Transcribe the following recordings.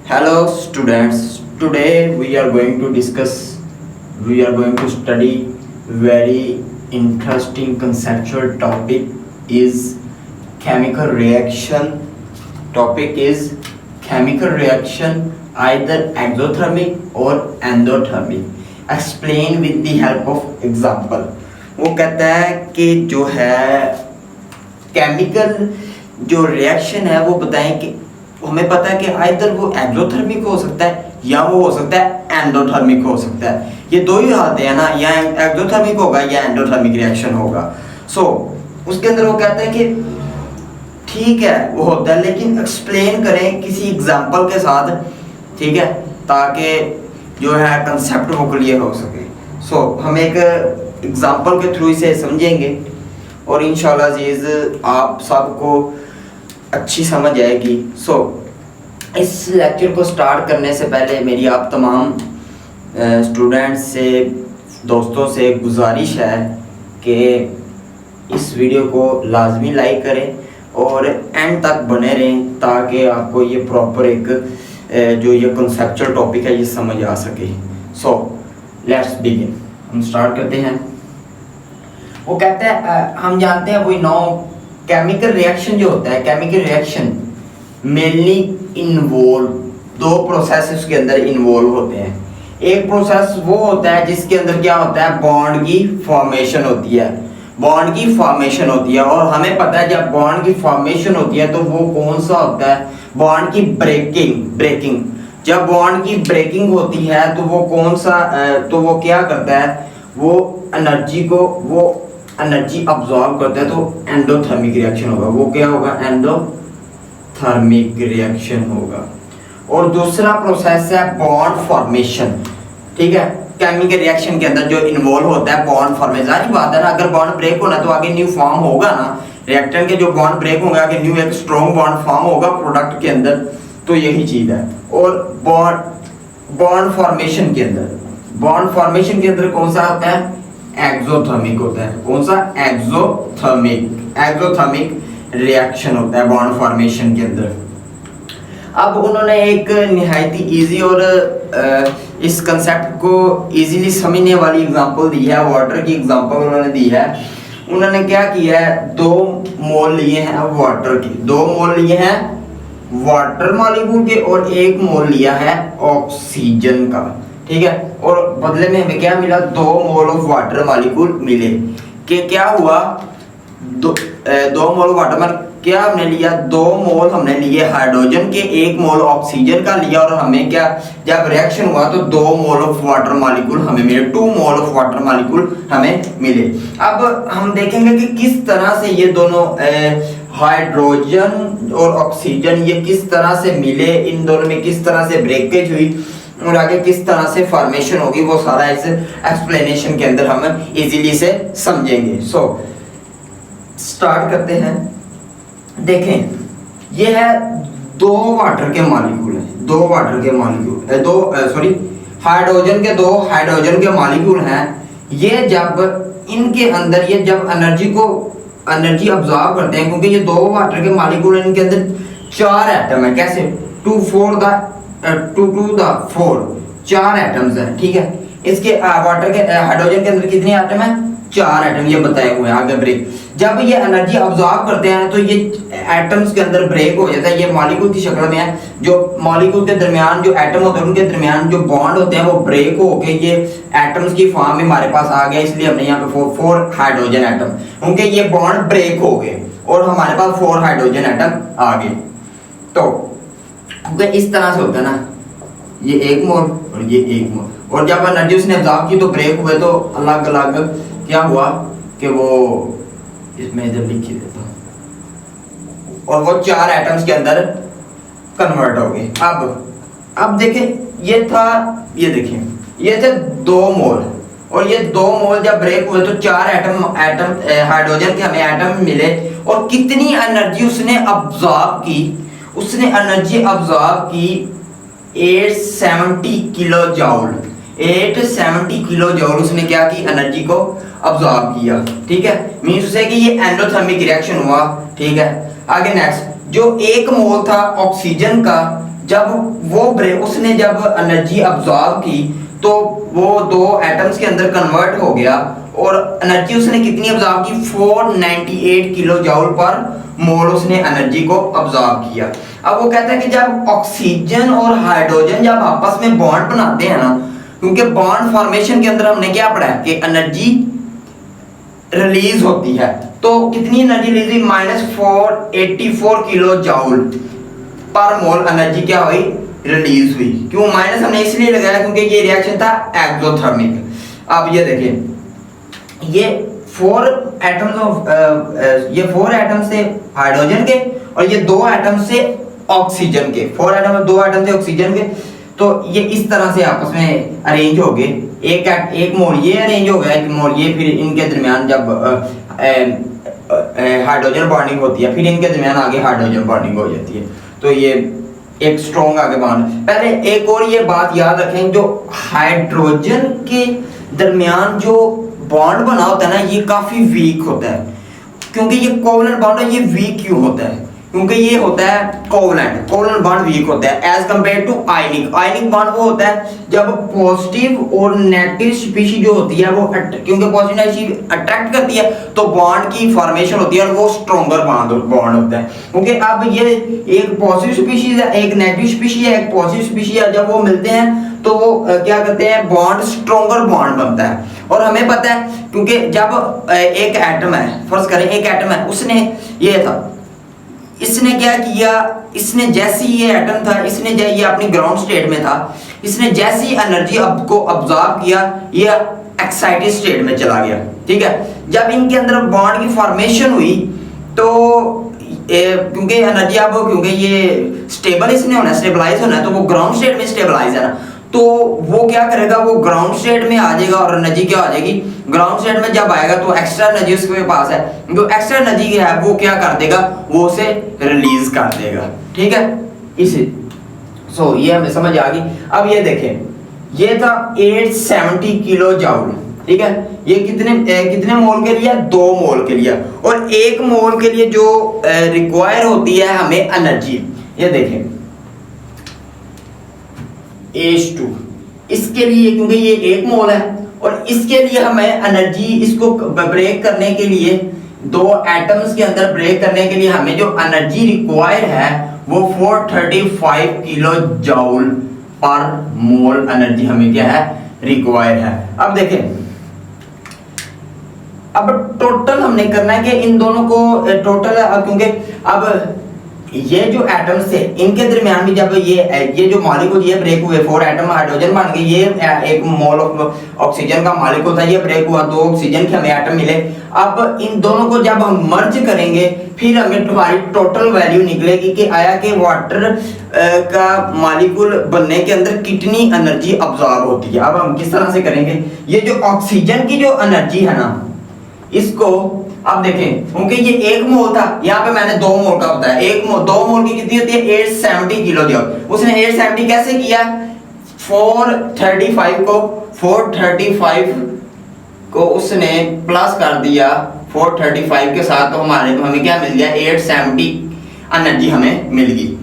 Hello students, today we are going to study very interesting conceptual topic is chemical reaction. Topic is chemical reaction either exothermic or endothermic. Explain with the help of example. वो कहता है कि जो है chemical जो reaction है वो बताएं कि हमें पता है कि आइदर वो एक्सोथर्मिक हो सकता है या वो हो सकता है एंडोथर्मिक हो सकता है। ये दो ही हालतें हैं ना, या एक्सोथर्मिक होगा या एंडोथर्मिक रिएक्शन होगा। उसके अंदर वो कहता है कि ठीक है वो होता है, लेकिन एक्सप्लेन करें किसी एग्जांपल के साथ, ठीक है, ताकि जो है कंसेप्ट वो क्लियर हो सके। हम एक एग्जांपल के थ्रू इसे समझेंगे और इंशाल्लाह अजीज आप सबको अच्छी समझ आएगी। इस लेक्चर को स्टार्ट करने से पहले मेरी आप तमाम स्टूडेंट्स से, दोस्तों से गुजारिश है कि इस वीडियो को लाजमी लाइक करें और एंड तक बने रहें ताकि आपको ये प्रॉपर एक जो ये कंसेप्चुअल टॉपिक है ये समझ आ सके। लेट्स बिगिन, हम स्टार्ट करते हैं। वो कहते हैं हम जानते हैं वही नौ केमिकल रिएक्शन जो होता है, केमिकल रिएक्शन मेनली इन्वॉल्व दो प्रोसेस उसके अंदर इन्वॉल्व होते हैं। एक प्रोसेस वो होता है जिसके अंदर क्या होता है, बॉन्ड की फॉर्मेशन होती है, बॉन्ड की फॉर्मेशन होती है। और हमें पता है जब बॉन्ड की फॉर्मेशन होती है तो वो कौन सा होता है, बॉन्ड की ब्रेकिंग। जब बॉन्ड की ब्रेकिंग होती है तो वो कौन सा तो वो क्या करता है, वो एनर्जी अब्सॉर्ब करता है, तो एंडोथर्मिक रिएक्शन होगा। वो क्या होगा, एंडोथर्मिक रिएक्शन होगा। और दूसरा प्रोसेस है बॉन्ड फॉर्मेशन, ठीक है। केमिकल रिएक्शन के अंदर जो इन्वॉल्व होता है बॉन्ड फॉर्मेशन, सारी बात है ना, अगर बॉन्ड ब्रेक होना तो आगे न्यू फॉर्म होगा ना, रिएक्टेंट के जो बॉन्ड ब्रेक होंगे आगे न्यू एक स्ट्रॉन्ग बॉन्ड फॉर्म होगा प्रोडक्ट के अंदर, तो यही चीज है। और बॉन्ड फॉर्मेशन के अंदर कौन सा होता है, एक्सोथर्मिक होता है। कौन सा, एक्सोथर्मिक रिएक्शन होता है बॉन्ड फॉर्मेशन के अंदर। अब उन्होंने एक निहायती इजी और इस कंसेप्ट को इजीली समझने वाली एग्जांपल दी है, वाटर की एग्जांपल उन्होंने दी है। उन्होंने क्या किया है, 2 मोल लिए हैं वाटर के, 2 मोल लिए हैं वाटर मॉलिक्यूल के और 1 मोल लिया है ऑक्सीजन का, ठीक है। और बदले में हमें क्या मिला, 2 मोल ऑफ वाटर मॉलिक्यूल मिले। कि क्या हुआ, 2 मोल वाटर में क्या हमने लिया, 2 मोल हमने लिए हाइड्रोजन के, 1 मोल ऑक्सीजन का लिया। और हमें क्या, जब रिएक्शन हुआ तो 2 मोल ऑफ वाटर मॉलिक्यूल हमें मिले, 2 मोल ऑफ वाटर मॉलिक्यूल हमें मिले। अब हम देखेंगे कि किस तरह से ये दोनों हाइड्रोजन और ऑक्सीजन ये किस तरह से मिले, इन दोनों में किस तरह से ब्रेकेज हुई और आगे किस तरह से फॉर्मेशन होगी, वो सारा इस एक्सप्लेनेशन के अंदर हम इजीली से समझेंगे। स्टार्ट करते हैं। देखें, ये है 2 वाटर के मॉलिक्यूल हैं, 2 वाटर के मॉलिक्यूल, हाइड्रोजन के 2 हाइड्रोजन के मॉलिक्यूल हैं। ये जब इनके अंदर ये जब एनर्जी अब्सॉर्ब करते हैं, क्योंकि ये 2 वाटर के मॉलिक्यूल हैं, इनके अंदर 4 एटम है। कैसे, 2 to the 4 4 एटम्स हैं, ठीक है। इसके वाटर के हाइड्रोजन के अंदर कितने एटम है, 4 एटम ये बताए हुए हैं। आगे ब्रेक, जब ये एनर्जी अब्सॉर्ब करते हैं तो ये एटम्स के अंदर ब्रेक हो जाता है। ये मॉलिक्यूल की शक्ल में है, जो मॉलिक्यूल के दरमियान जो एटम होते हैं उनके दरमियान जो बॉन्ड होते हैं वो ब्रेक होके ये एटम्स की फॉर्म में हमारे पास आ गया। इसलिए हमने यहाँ पे 4 हाइड्रोजन एटम, उनके ये बॉन्ड ब्रेक हो गए और हमारे पास 4 हाइड्रोजन एटम आ गए। तो क्योंकि इस तरह से होता है ना, ये 1 मोल और ये 1 मोल, और जब एनर्जी उसने अब्सॉर्ब की तो ब्रेक हुए, तो अलग अलग क्या हुआ कि वो इसमें इधर लिख देता हूं, और वो 4 एटम्स के अंदर कन्वर्ट हो गए। अब देखें, ये देखिए ये थे 2 मोल, और ये 2 मोल जब ब्रेक हुए तो 4 एटम हाइड्रोजन के हमें एटम मिले। और कितनी एनर्जी उसने अब्सॉर्ब की, उसने एनर्जी अब्सॉर्ब की 870 किलो जूल, 870 किलो जूल उसने क्या की, एनर्जी को अब्सॉर्ब किया, ठीक है। मींस से कि ये एंडोथर्मिक रिएक्शन हुआ, ठीक है। आगे नेक्स्ट, जो 1 मोल था ऑक्सीजन का, जब वो ब्रेक उसने जब एनर्जी अब्जॉर्ब की तो वो दो एटम्स के अंदर कन्वर्ट हो गया और एनर्जी उसने कितनी अब्जॉर्ब की 498 किलो जूल पर मोल उसने एनर्जी को अब्जॉर्ब किया। अब वो कहता है कि जब ऑक्सीजन और हाइड्रोजन जब आपस में बॉन्ड बनाते हैं ना, क्योंकि बॉन्ड फॉर्मेशन के अंदर हमने क्या पढ़ा है कि एनर्जी रिलीज होती है, तो कितनी एनर्जी रिलीज हुई -484 किलो जूल पर मोल एनर्जी क्या हुई रिलीज हुई। क्यों माइनस हमने इसलिए लगाया क्योंकि ये रिएक्शन था एक्सोथर्मिक। अब ये देखिए ये 4 एटम्स से हाइड्रोजन के और ये 2 एटम से ऑक्सीजन के, 4 एटम और 2 एटम से ऑक्सीजन के, तो ये इस तरह से आपस में अरेंज हो गए। एक मोल ये अरेंज हो गया, एक मोल ये, फिर इनके दरमियान जब हाइड्रोजन बॉन्डिंग होती है, फिर इनके दरमियान आगे हाइड्रोजन बॉन्डिंग हो जाती है, तो ये एक स्ट्रॉन्ग आगे बॉन्ड। पहले एक और ये बात याद रखें, जो हाइड्रोजन के दरमियान जो बॉन्ड बना होता है ना, ये काफी वीक होता है। क्योंकि ये कोवलेंट बॉन्ड है, ये वीक क्यों होता है? क्योंकि ये होता है कोवलेंट बॉन्ड वीक होता है as compare to ionic bond वो होता है जब पॉजिटिव और नेगेटिव स्पीशीज जो होती है वो क्योंकि पॉजिटिव नेगेटिव अट्रैक्ट करती है तो बॉन्ड की फॉर्मेशन होती है और वो स्ट्रॉन्गर बॉन्ड होता है। क्योंकि अब ये एक पॉजिटिव स्पीशीज है, एक नेगेटिव स्पीशीज है, एक पॉजिटिव स्पीशीज है, जब वो मिलते हैं तो वो क्या करते हैं, बॉन्ड स्ट्रॉन्गर बॉन्ड बनता है। और हमें पता है क्योंकि जब एक एटम है, फर्ज करें एक एटम है, उसने ये था, इसने क्या किया, इसने जैसी ये एटम था, इसने ये अपनी ग्राउंड स्टेट में था, इसने जैसी एनर्जी को अब्जॉर्ब किया, ये एक्साइटेड स्टेट में चला गया। ठीक है, जब इनके अंदर बॉन्ड की फॉर्मेशन हुई तो क्योंकि एनर्जी अब क्योंकि ये स्टेबल इसने होना है, स्टेबलाइज होना है, तो वो ग्राउंड स्टेट में स्टेबलाइज है ना, तो वो क्या करेगा, वो ग्राउंड स्टेट में आ जाएगा और एनर्जी क्या आ जाएगी, ग्राउंड स्टेट में जब आएगा तो एक्स्ट्रा एनर्जी उसके पास है, जो एक्स्ट्रा एनर्जी है वो क्या कर देगा, वो उसे रिलीज कर देगा। ठीक है, इसी ये हमें समझ आ गई। अब ये देखें, ये था 870 किलो जूल। ठीक है, ये कितने मोल के लिए, 2 मोल के लिए, और 1 मोल के लिए जो रिक्वायर होती है हमें एनर्जी, ये देखें H2, इसके लिए क्योंकि ये 1 मोल है और इसके लिए हमें एनर्जी, इसको ब्रेक करने के लिए 2 एटम्स के अंदर ब्रेक करने के लिए हमें जो एनर्जी रिक्वायर है वो 435 किलो जूल पर मोल एनर्जी हमें क्या है, रिक्वायर है। अब देखें, अब टोटल हमने करना है कि इन दोनों को टोटल, अब क्योंकि अब ये जो एटम्स थे इनके दरमियान भी जब ये जो मॉलिक्यूल ये ब्रेक हुए, 4 एटम हाइड्रोजन बन गए, ये 1 मोल ऑक्सीजन का मॉलिक्यूल था, ये ब्रेक हुआ, 2 ऑक्सीजन के हमें एटम मिले। अब इन दोनों को जब हम मर्ज करेंगे फिर हमें तुम्हारी टोटल वैल्यू निकलेगी कि आया कि वाटर का मॉलिक्यूल बनने के अंदर कितनी एनर्जी अब्सॉर्ब होती है। अब हम किस तरह से करेंगे, ये जो ऑक्सीजन की जो एनर्जी है ना, इसको अब देखें, क्योंकि ये 1 मोल था, यहाँ पे मैंने 2 मोल का बताया, 2 मोल की कितनी होती है, 870 किलो जूल। उसने 870 कैसे किया, 435 को उसने प्लस कर दिया 435 के साथ, तो हमें क्या मिल गया, 870 एनर्जी हमें मिल गई।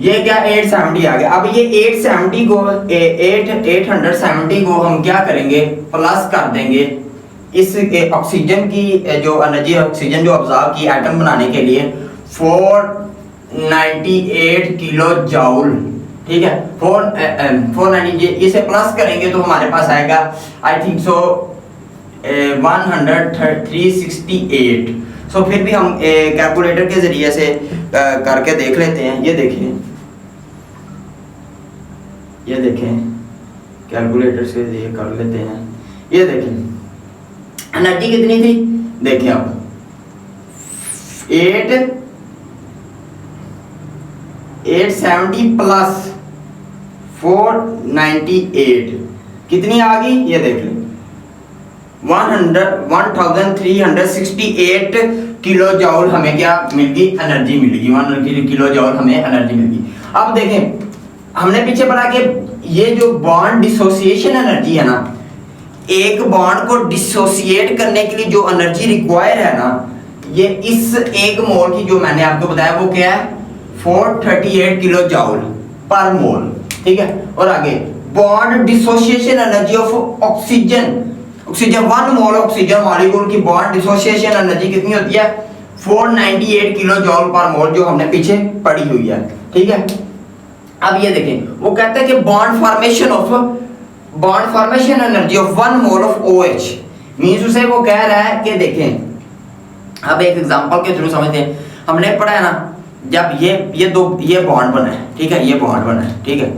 ये क्या 870 आ गया। अब ये 870 को 870 को हम क्या करेंगे, प्लस कर देंगे इस ऑक्सीजन की जो एनर्जी, ऑक्सीजन जो अब्सॉर्ब की एटम बनाने के लिए 498 किलो जूल। ठीक है, 490, इसे प्लस करेंगे तो हमारे पास आएगा आई थिंक सो 368। फिर भी हम कैलकुलेटर के जरिए से करके देख लेते हैं। ये देखें कैलकुलेटर से ये कर लेते हैं। ये देखें एनर्जी कितनी थी, देखिए अब 870 प्लस 498 कितनी आ गई, ये देख लें 1368 किलो जूल हमें क्या मिल गई, एनर्जी मिल गई, 1 किलो जूल हमें एनर्जी मिल गई। अब देखें, हमने पीछे पढ़ा कि ये जो बॉन्ड डिसोसिएशन एनर्जी है ना, एक बॉन्ड को डिसोसिएट करने के लिए जो एनर्जी रिक्वायर है ना, ये इस 1 मोल की जो मैंने आपको बताया वो क्या है, 438 किलो जूल पर मोल, ठीक है। और आगे bond dissociation energy of oxygen, oxygen 1 mole oxygen molecule की बॉन्ड डिसोसिएशन एनर्जी कितनी होती है 498 किलो जूल पर मोल, जो हमने पीछे पढ़ी हुई है, ठीक है। अब ये देखें, वो कहते हैं कि bond formation energy of 1 mole of OH means उसे वो कह रहा है कि देखें, अब एक एग्जांपल के थ्रू समझते हैं। हमने पढ़ा है ना, जब ये बॉन्ड बना है, ठीक है, ये बॉन्ड बना है, ठीक है,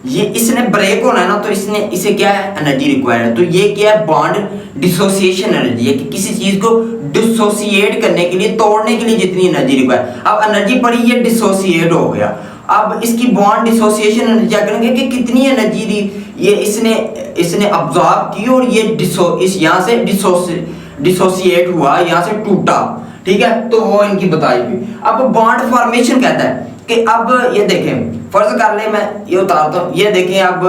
ये इसने ब्रेक होना है ना, तो इसे क्या है एनर्जी रिक्वायर्ड है। तो ये क्या है बॉन्ड डिसोसिएशन एनर्जी है, कि किसी चीज को डिसोसिएट करने के लिए, तोड़ने के लिए जितनी एनर्जी रिक्वायर्ड, अब एनर्जी पड़ी, ये डिसोसिएट हो गया। अब इसकी बॉन्ड डिसोसिएशन एनर्जी क्या करेंगे कि कितनी एनर्जी दी ये इसने अब्सॉर्ब की, और ये यहाँ से डिसोसिएट हुआ, यहाँ से टूटा, ठीक है, तो वो इनकी बताई हुई। अब बॉन्ड फॉर्मेशन कहता है कि अब ये देखें, फर्ज कर ले, मैं ये उतारता हूं, ये देखें, अब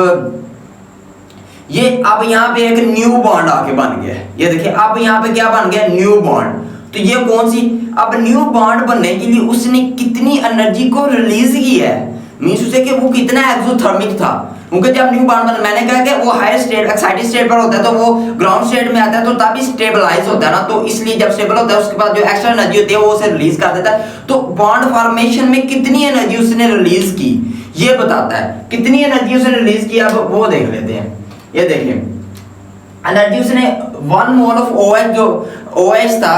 यहाँ पे एक न्यू बॉन्ड आके बन गया है, ये देखें, अब यहाँ पे क्या बन गया न्यू बॉन्ड। तो ये कौन सी, अब न्यू बॉन्ड बनने के लिए उसने कितनी एनर्जी को रिलीज की है, मींस उसे कि वो कितना एक्सोथर्मिक था, क्योंकि जब न्यू बॉन्ड बना, मैंने कहा कि वो हायर स्टेट एक्साइटेड स्टेट पर होता है, तो वो ग्राउंड स्टेट में आता है, तो तभी स्टेबलाइज होता है ना, तो इसलिए जब स्टेबल होता है उसके बाद जो एक्स्ट्रा एनर्जी होती है वो उसे रिलीज कर देता है। तो बॉन्ड फॉर्मेशन में कितनी एनर्जी उसने रिलीज की ये बताता है, कितनी एनर्जी उसने रिलीज की, अब वो देख लेते हैं। ये देखिए, एनर्जी उसने 1 मोल ऑफ OH, जो OH था,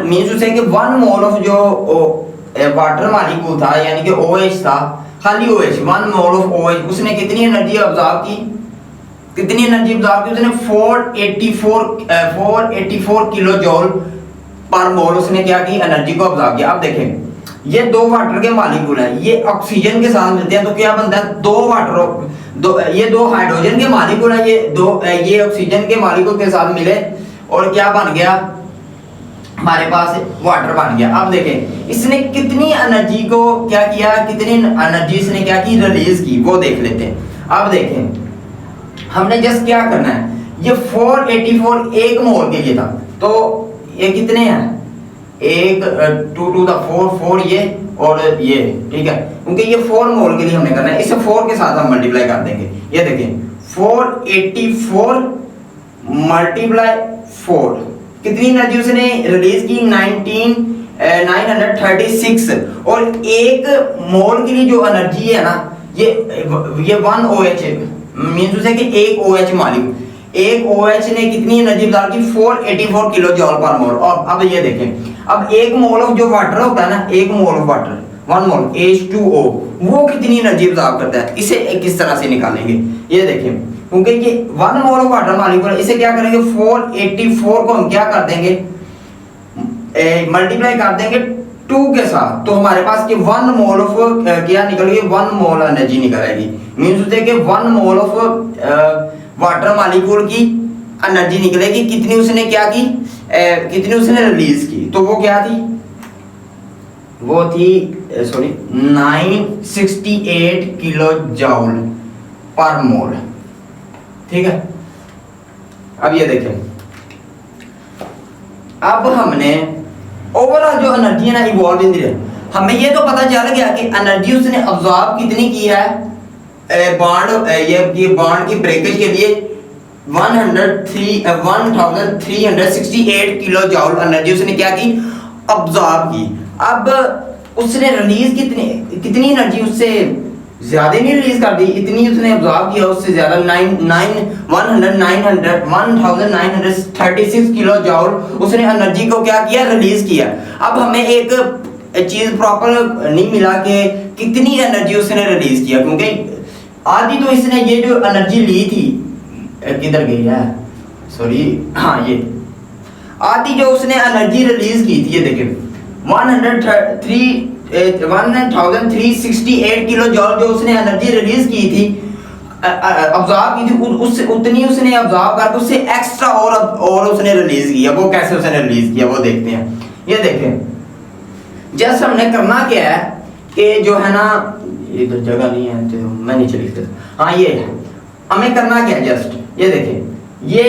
मींस उसे कि 1 मोल ऑफ जो वाटर मॉलिक्यूल था, यानी कि OH था, खाली OH 1 मोल ऑफ OH, उसने कितनी एनर्जी ऑब्जॉर्व की, कितनी एनर्जी ऑब्जॉर्व की उसने 484 किलो जूल पर मोल उसने क्या की एनर्जी को ऑब्जॉर्व किया। अब देखें, ये दो वाटर के मॉलिक्यूल हैं, ये ऑक्सीजन के साथ मिलते हैं, तो क्या बनता है ये दो हाइड्रोजन के मॉलिक्यूल हैं, ये ऑक्सीजन के मॉलिक्यूल के साथ मिले और क्या बन गया, हमारे पास वाटर बन गया। अब देखें इसने कितनी एनर्जी को क्या किया, कितनी एनर्जी इसने क्या की रिलीज की, वो देख लेते हैं। अब देखें, हमने जस्ट क्या करना है, ये 484 एक मोल के लिए था, तो ये कितने हैं, 2 to the 4 ये और ये, ठीक है, क्योंकि ये 4 मोल के लिए हमने करना है, इसे 4 के साथ हम मल्टीप्लाई कर देंगे। ये देखें 484 मल्टीप्लाई 4, कितनी एनर्जी उसने रिलीज की 936, और एक मोल के लिए जो एनर्जी है ना, ये 1 OH मींस उसे कि एक OH मॉलिक्यूल, एक OH ने कितनी एनर्जी बता की 484 किलो जूल पर मोल। और अब ये देखें, अब एक मोल ऑफ जो वाटर होता है ना, एक mole of water 1 mole H2O, वो कितनी एनर्जी ऑब्जॉर्व करता है, इसे किस तरह से निकालेंगे। ये देखें, क्योंकि ये 1 मोल ऑफ वाटर मॉलिक्यूल, इसे क्या करेंगे 484 को हम क्या कर देंगे मल्टीप्लाई कर देंगे 2 के साथ, तो हमारे पास के 1 मोल ऑफ क्या निकलेगी, 1 मोल एनर्जी निकलेगी, मींस होते हैं कि 1 मोल ऑफ वाटर मॉलिक्यूल की एनर्जी निकलेगी, कितनी उसने क्या की, कितनी उसने रिलीज की, तो वो क्या थी, वो थी 968 किलो जूल पर मोल, ठीक है। अब ये देखें, अब हमने ओवरऑल जो एनर्जी है ना इवॉल्व इन द, हमें ये तो पता चल गया कि एनर्जी उसने अब्सॉर्ब कितनी की है बॉन्ड, ये बॉन्ड की ब्रेकेज के लिए 1368 किलो जूल एनर्जी उसने क्या की अब्सॉर्ब की। अब उसने रिलीज कितनी एनर्जी उससे ज्यादा नहीं रिलीज कर दी, इतनी उसने अब्सॉर्ब किया, उससे ज्यादा 1936 किलो जूल उसने एनर्जी को क्या किया रिलीज किया। अब हमें एक चीज प्रॉपर नहीं मिला कि कितनी एनर्जी उसने रिलीज किया, क्योंकि आधी तो इसने ये जो एनर्जी ली थी, किधर गई है, सॉरी, हाँ ये आधी जो उसने एनर्जी रिलीज की थी, ये देखिए 1368 किलो जूल जो उसने एनर्जी रिलीज की थी, अब्सॉर्ब की थी, उससे उतनी उसने अब्सॉर्ब करके उससे एक्स्ट्रा और उसने रिलीज किया। वो कैसे उसने रिलीज किया वो देखते हैं। ये देखें, जस्ट हमने करना क्या है कि जो है ना, इधर जगह नहीं है तो मैं नीचे लिख देता, हाँ ये है, हमें करना क्या है, जस्ट ये देखें, ये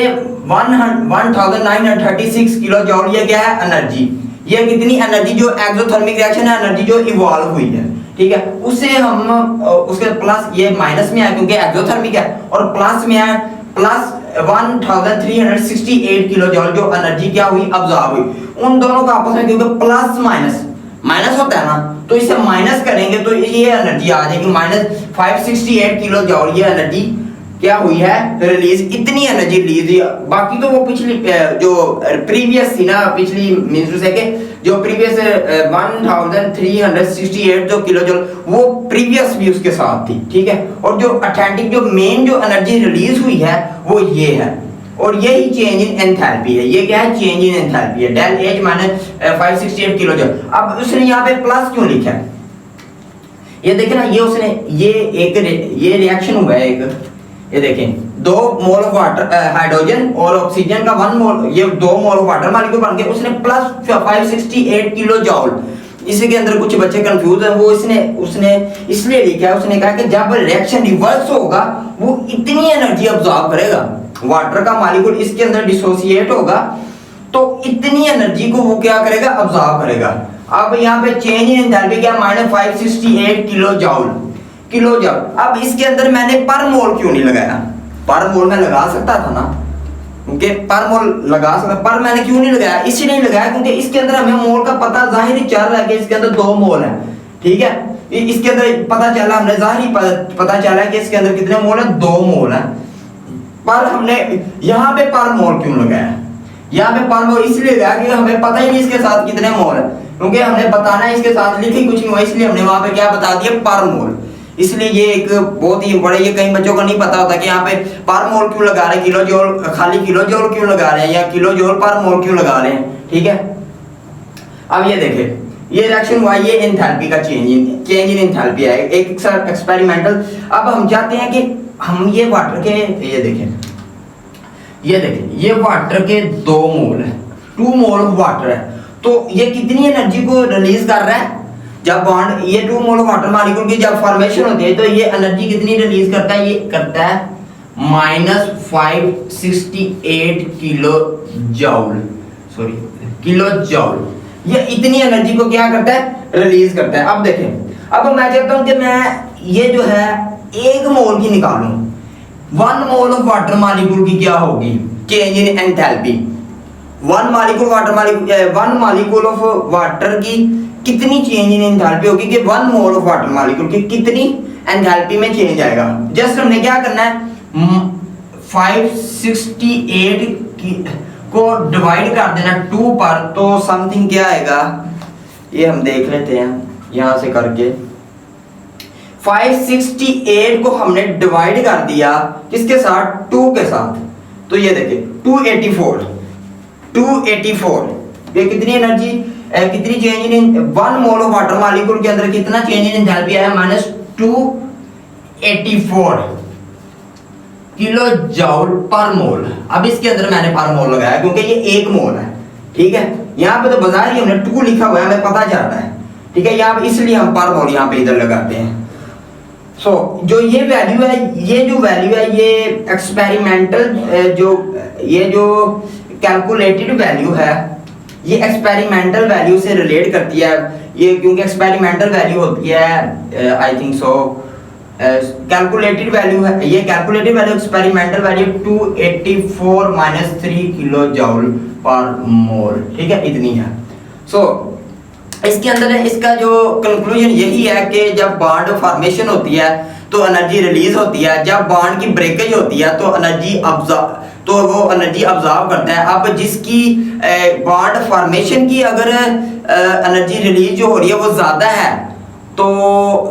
1936 किलो जूल ये क्या है एनर्जी, ये कितनी एनर्जी जो एक्सोथर्मिक रिएक्शन है, एनर्जी जो इवॉल्व हुई है, ठीक है, उसे हम उसके प्लस ये माइनस में है क्योंकि एक्सोथर्मिक है, और प्लस में है प्लस 1368 किलो जॉल जो एनर्जी क्या हुई, अब्सॉर्ब हुई। उन दोनों का आपस में क्योंकि प्लस माइनस माइनस होता है ना, तो इसे माइनस करेंगे तो ये एनर्जी आ जाएगी माइनस 568 किलो जॉल। ये एनर्जी क्या हुई है, रिलीज, इतनी एनर्जी रिलीज हुई। बाकी तो वो पिछली जो प्रीवियस थी ना, पिछली मींस से के जो प्रीवियस 1368 जो किलो जूल वो प्रीवियस भी उसके साथ थी, ठीक है। और जो अटलांटिक जो मेन जो एनर्जी रिलीज हुई है वो ये है, और यही चेंज इन एंथैल्पी है। ये क्या है, चेंज इन एंथैल्पी है, del H minus 568 kilo joule. अब उसने यहाँ पे प्लस क्यों लिखा है, ये देखें ना, ये उसने ये रिएक्शन हुआ है एक, ये देखें 2 मोल ऑफ वाटर हाइड्रोजन और ऑक्सीजन का 1 मोल, ये 2 मोल ऑफ वाटर मॉलिक्यूल बन के उसने प्लस 568 किलो जॉल। इसके अंदर कुछ बच्चे कंफ्यूज हैं, वो उसने इसलिए लिखा है, उसने कहा कि जब रिएक्शन रिवर्स होगा वो इतनी एनर्जी अब्सॉर्ब करेगा, वाटर का मॉलिक्यूल इसके अंदर डिसोसिएट होगा तो इतनी एनर्जी को वो क्या करेगा, अब्सॉर्ब करेगा। अब यहाँ पे चेंज इन एंथैल्पी क्या, माइनस 568 किलो जॉल। अब इसके अंदर मैंने पर मोल क्यों नहीं लगाया, पर मोल मैं लगा सकता था ना, क्योंकि पर मोल लगा सकता, पर मैंने क्यों नहीं लगाया, इसलिए नहीं लगाया क्योंकि इसके अंदर हमें मोल का पता जाहिर चल रहा है कि इसके अंदर 2 मोल है, ठीक है। इसके अंदर पता चला, हमने जाहिर पता चला है कि इसके अंदर कितने मोल है, 2 मोल है। पर हमने यहाँ पे पर मोल क्यों लगाया, यहाँ पे पर मोल इसलिए लगाया कि हमें पता ही नहीं इसके साथ कितने मोल है, क्योंकि हमने बताना है इसके साथ लिखी कुछ नहीं हुआ, इसलिए हमने वहां पे क्या बता दिया, पर मोल। इसलिए ये एक बहुत ही बड़े, ये कई बच्चों को नहीं पता होता कि यहाँ पे पर मोल क्यों लगा रहे हैं, किलो जूल खाली किलो जूल क्यों लगा रहे हैं, या किलो जूल पर मोल क्यों लगा रहे हैं, ठीक है। अब ये देखें, ये रिएक्शन हुआ, ये एंथैल्पी का चेंज इन एंथैल्पी है, एक एक्सपेरिमेंटल। अब हम चाहते हैं कि हम ये वाटर के, ये देखें ये वाटर के 2 मोल है, 2 मोल ऑफ वाटर है, तो ये कितनी एनर्जी को रिलीज कर रहा है, जब बॉन्ड ये 2 मोल वाटर मॉलिक्यूल की जब फॉर्मेशन होती है तो ये एनर्जी कितनी रिलीज करता है, ये करता है माइनस 568 किलो जॉल। ये इतनी एनर्जी को क्या करता है, रिलीज करता है। अब देखें, अब मैं चाहता हूं कि मैं ये जो है 1 मोल की निकालूं, 1 मोल ऑफ वाटर मॉलिक्यूल की क्या होगी, change in enthalpy. 1 molecule of water की कितनी चेंज इन एंथैल्पी होगी कि 1 मोल ऑफ वाटर मॉलिक्यूल की कितनी एंथैल्पी में चेंज आएगा। जस्ट हमने क्या करना है, 568 को डिवाइड कर देना 2 पर, तो समथिंग क्या आएगा, ये हम देख लेते हैं यहां से करके। 568 को हमने डिवाइड कर दिया किसके साथ, 2 के साथ, तो ये देखिए 284 ये कितनी एनर्जी, कितनी change in 1 mole of water molecule के अंदर कितना चेंज इन एंथैल्पी आया, माइनस 284 किलो जूल पर मोल। अब इसके अंदर मैंने पर मोल लगाया क्योंकि ये 1 मोल है, ठीक है। यहाँ पे तो बाजार ही हमने 2 लिखा हुआ है, हमें पता चल रहा है, ठीक है, यहाँ इसलिए हम पर मोल यहाँ पे इधर लगाते हैं। जो ये वैल्यू है, ये एक्सपेरिमेंटल ये जो कैलकुलेटेड वैल्यू है, ये एक्सपेरिमेंटल वैल्यू से रिलेट करती है, ये क्योंकि एक्सपेरिमेंटल वैल्यू होती है I think so calculated value है, ये calculated value experimental value 284 minus 3 kilo joule पर मोल, ठीक है, इतनी है। इसके अंदर इसका जो कंक्लूजन यही है कि जब बॉन्ड फॉर्मेशन होती है तो एनर्जी रिलीज होती है, जब बॉन्ड की ब्रेकेज होती है तो वो एनर्जी अब्सॉर्ब करता है। अब जिसकी बॉन्ड फॉर्मेशन की अगर एनर्जी रिलीज जो हो रही है वो ज्यादा है तो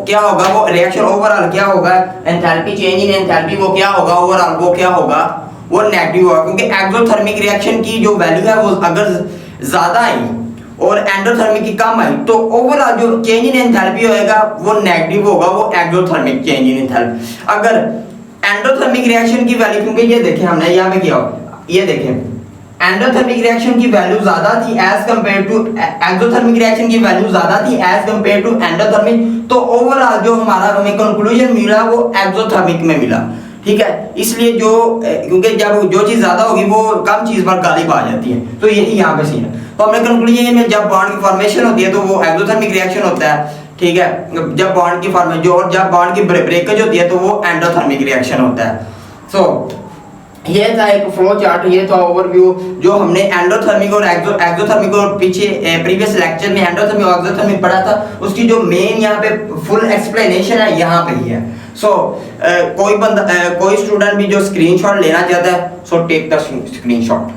क्या होगा, वो रिएक्शन ओवरऑल क्या होगा, एंथैल्पी चेंज इन एंथैल्पी वो क्या होगा, ओवरऑल वो क्या होगा, वो नेगेटिव होगा, क्योंकि एक्सोथर्मिक रिएक्शन की जो वैल्यू है वो अगर ज्यादा आई और एंडोथर्मिक की कम आई तो ओवरऑल जो चेंज इन एंथैल्पी होएगा वो नेगेटिव होगा, वो एक्सोथर्मिक चेंज इन एंथैल्पी। अगर एंडोथर्मिक रिएक्शन की वैल्यू, क्योंकि ये देखें हमने यहाँ पे किया, ये देखें एंडोथर्मिक रिएक्शन की वैल्यू ज्यादा थी as compare to exothermic reaction की वैल्यू ज्यादा थी एज कंपेयर टू एंडोथर्मिक, तो ओवरऑल जो हमारा हमें कंक्लूजन मिला वो एक्सोथर्मिक में मिला, ठीक है। इसलिए क्योंकि जब जो चीज ज्यादा होगी वो कम चीज पर गालिब आ जाती है, तो यही यहाँ पे सीन है। तो हमने कंक्लूजन में जब बॉन्ड की फॉर्मेशन होती है तो वो एक्सोथर्मिक रिएक्शन होता है, ठीक है, जब बॉन्ड की फॉर्म जो और जब बॉन्ड की ब्रेकेज होती है तो वो एंडोथर्मिक रिएक्शन होता है। सो ये था एक फ्लो चार्ट, ये था ओवरव्यू जो हमने एंडोथर्मिक और एक्सोथर्मिक और पीछे प्रीवियस लेक्चर में एंडोथर्मिक और एक्सोथर्मिक पढ़ा था, उसकी जो मेन यहाँ पे फुल एक्सप्लेनेशन है यहाँ पे ही है। सो कोई स्टूडेंट भी जो स्क्रीनशॉट लेना चाहता है, so take the screenshot.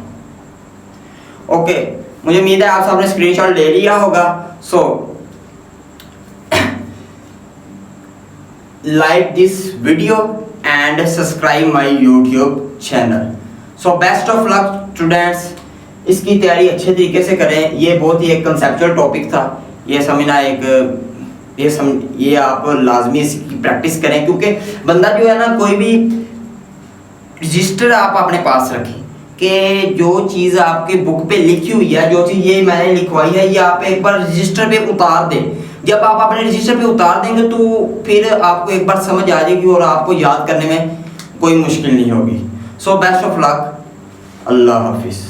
Okay, मुझे उम्मीद है आप सबने स्क्रीनशॉट ले लिया होगा। सो like this video and subscribe my YouTube channel. So best of luck students, इसकी तैयारी अच्छे तरीके से करें। ये बहुत ही एक कंसेप्चुअल टॉपिक था, ये समझना ये आप लाजमी इसकी प्रैक्टिस करें, क्योंकि बंदा जो है ना, कोई भी रजिस्टर आप अपने पास रखें कि जो चीज़ आपकी बुक पे लिखी हुई है, जो चीज़ ये मैंने लिखवाई है, ये आप एक बार रजिस्टर पे उतार दें। जब आप अपने रजिस्टर पे उतार देंगे तो फिर आपको एक बार समझ आ जाएगी और आपको याद करने में कोई मुश्किल नहीं होगी। सो बेस्ट ऑफ लक, अल्लाह हाफिज़।